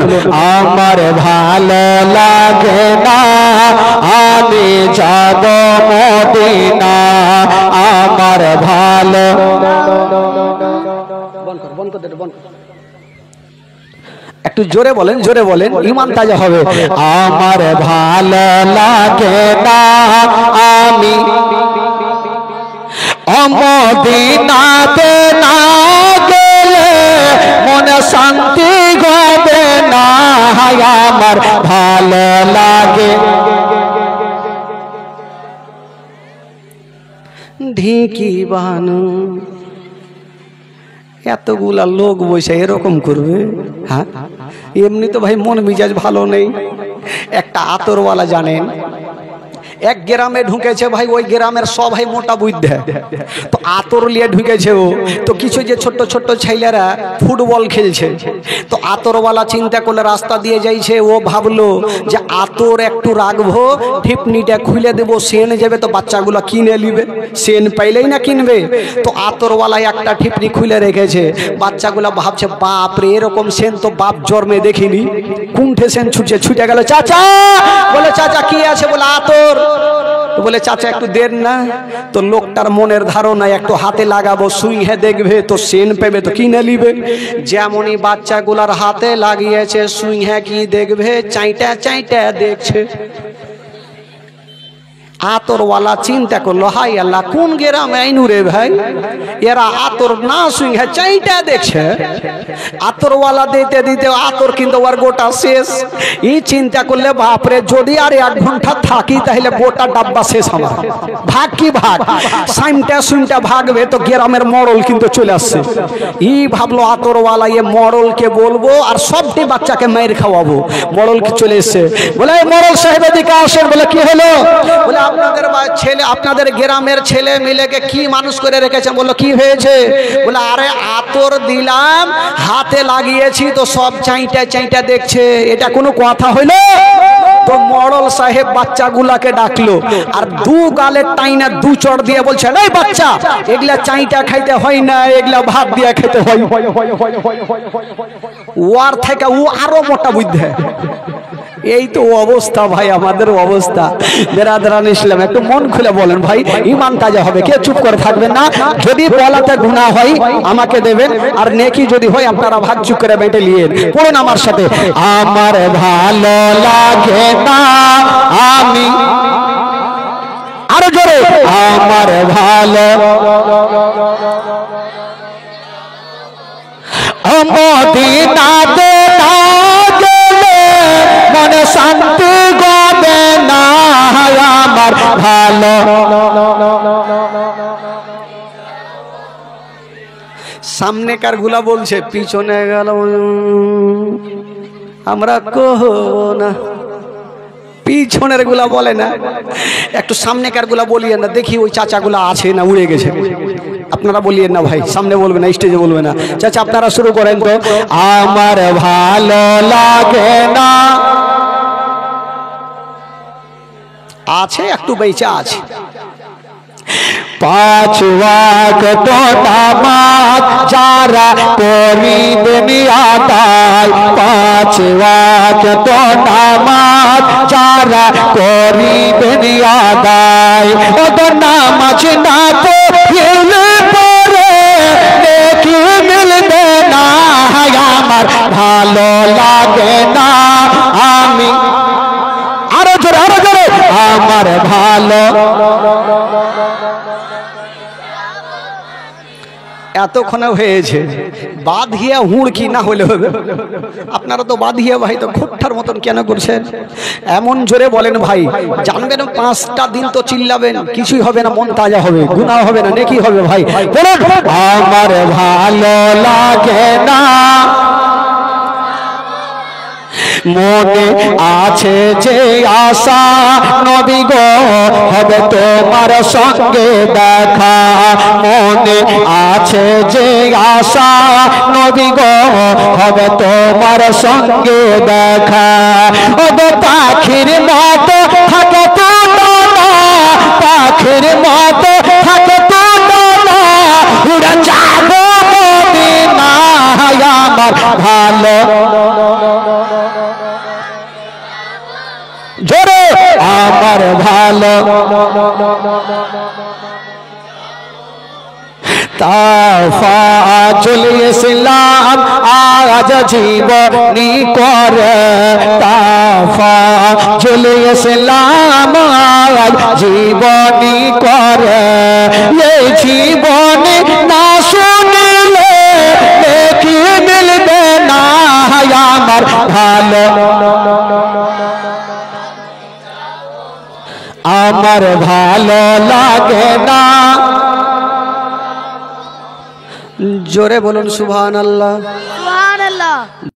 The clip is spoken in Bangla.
তুলুন। আমার ভালো লাগে না আমি যাব মদিনা, আমার ভালো। একটু জোরে বলেন, জোরে বলেন, ঈমান তাজা হবে। আমার ভালো লাগে না আমি মদিনাতে না গেলে মনে শান্তি হবে না, আমার ভালো লাগে। ঢিকি বানু এতগুলা লোক বসে এরকম করবে? হ্যাঁ, এমনি তো ভাই মন মিজাজ ভালো নেই। একটা আতরওয়ালা জানেন এক গ্রামে ঢুকেছে ভাই, ওই গ্রামের সবাই মোটা বুদ্ধে, তো আতর নিয়ে ঢুকেছে ও। তো কিছু যে ছোট্ট ছোট্ট ছেলেরা ফুটবল খেলছে, তো আতরওয়ালা চিন্তা করলে রাস্তা দিয়ে যাইছে, ও ভাবলো যে আতর একটু রাখবো, ঠিপনিটা খুলে দেবো, সেন যাবে তো বাচ্চাগুলো কিনে নিবে, সেন পাইলেই না কিনবে। তো আতরওয়ালা একটা ঠিপনি খুলে রেখেছে, বাচ্চাগুলো ভাবছে বাপ রে এরকম সেন তো বাপ জন্মে দেখিনি, কুণ্ঠে সেন ছুটে গেল। চাচা বলে, চাচা কি আছে? বলে আতর। বলে চাচা একটু দেন না। তো লোকটার মনের ধারণা একটু হাতে লাগাবো, সুইহে দেখবে তো সেন পেবে তো কিনে নিবে। যেমনই বাচ্চাগুলার হাতে লাগিয়েছে, সুইহে কি দেখবে, চাইটা চাইটা দেখছে। আতরওয়ালা চিন্তা করলো, হাই আল্লাহ কোন গ্রামে আইনু রে ভাই, এরা আতর না সুইহে চাইটা দেখছে। আতরওয়ালা দিতে দিতে আতর কিন্তু ওর গোটা শেষ। এই চিন্তা করলে বাপরে যদি আর 1 ঘন্টা থাকি তাহলে গোটা ডাব্বা শেষ আমার, ভাগ কি ভাগ, সাইমটা সুইমটা ভাগবে তো গ্রামের মরল কিন্তু চলে আসছে। এই ভাবলো আতরওয়ালা, এ মরলকে বলবো আর সবটি বাচ্চাকে মাইর খাওয়াবো। মরল চলে এসছে, বলে মরল সাহেব এদিকে আসেন। বলে কি হলো? বলে আপনাদের ছেলে, আপনাদের গ্রামের ছেলে মিলেকে কি মানুষ করে রেখেছেন? বললো কি হয়েছে? বলে আরে আতর দিলাম, হাতে লাগিয়েছি তো সব চাইটা চাইটা দেখছে, এটা কোনো কথা হইলো? তো মরল সাহেব বাচ্চাগুলাকে ডাকলো আর 2 গালের টাইনা 2 চড় দিয়ে বলছে, এই বাচ্চা এগুলা চাইটা খাইতে হয় না, এগুলা ভাত দিয়ে খেতে হয়। ওয়ার থেকে ও আরো মোটা বুদ্ধে। এই তো অবস্থা ভাই, আমাদের অবস্থা। বেরাদরান ইসলাম একটু মন খুলে বলেন ভাই, ঈমান তাজা হবে, কে চুপ করে থাকবেন না। যদি বলাতে গুনাহ হয় আমাকে দেবেন, আর নেকি যদি হয় আপনারা ভাগ চুপ করে বেটে নিয়েন। পড়ুন আমার সাথে, আমার ভালো লাগে না আমি, আরো জোরে, আমার ভালো মদিনাতে না গেলে মনে শান্তি হবে না, আমার ভালো। সামনে কার গুলা বলছে, পিছনে গেল আমরা কহ না, পিছনের গুলা বলে না, একটু সামনেকার গুলা বলিয়ে না, দেখি ওই চাচাগুলা আছে না উড়ে গেছে। আপনারা বলিয়েন না ভাই, সামনে বলবে না, স্টেজে বলবে না। চাচা আপনারা শুরু করেন তো, আমার ভালো লাগে না, আছে একটু বেঁচে আছে। 5 ওয়াক্ত নামাজ যারা করিবেন আদায়, 5 ওয়াক্ত নামাজ যারা করিবেন আদায়, ওদের নামাজ না পড়লে পরে নেকি মিলবে না, আমার ভালো লাগে না আমি, আরো জোরে আরো জোরে, আমার ভালো। এতক্ষণে হয়েছে, বাঁধিয়া হুড়কি না হলে হবে। আপনারা তো বাঁধিয়া ভাই তো খুঁটঠার মতন কেন করছেন? এমন জোরে বলেন ভাই, জানবেন 5টা দিন তো চিল্লাবেন, কিছুই হবে না, মন তাজা হবে, গুনাহ হবে না, নেকি হবে ভাই। বলুন, আমার ভালো লাগে না, মনে আছে যে আশা নবী গো হবে তোমার সঙ্গে দেখা, মনে আছে যে আশা নবী গো হবে তোমার সঙ্গে দেখা, ওগো পাখির মতো থাকে তো না, পাখির মতো থাকে তো না, উড়ে যাবো মদিনায়, আমার ভালো। আমার ভালো তাফাজুল ইসলাম আজ জীবনী করে তাফাজুল ইসলাম আজ জীবনী করে এই জীবনী না শুনলে কি মিলবে না আমার ভালো আমার ভালো লাগে না জোরে বলুন সুবহানাল্লাহ।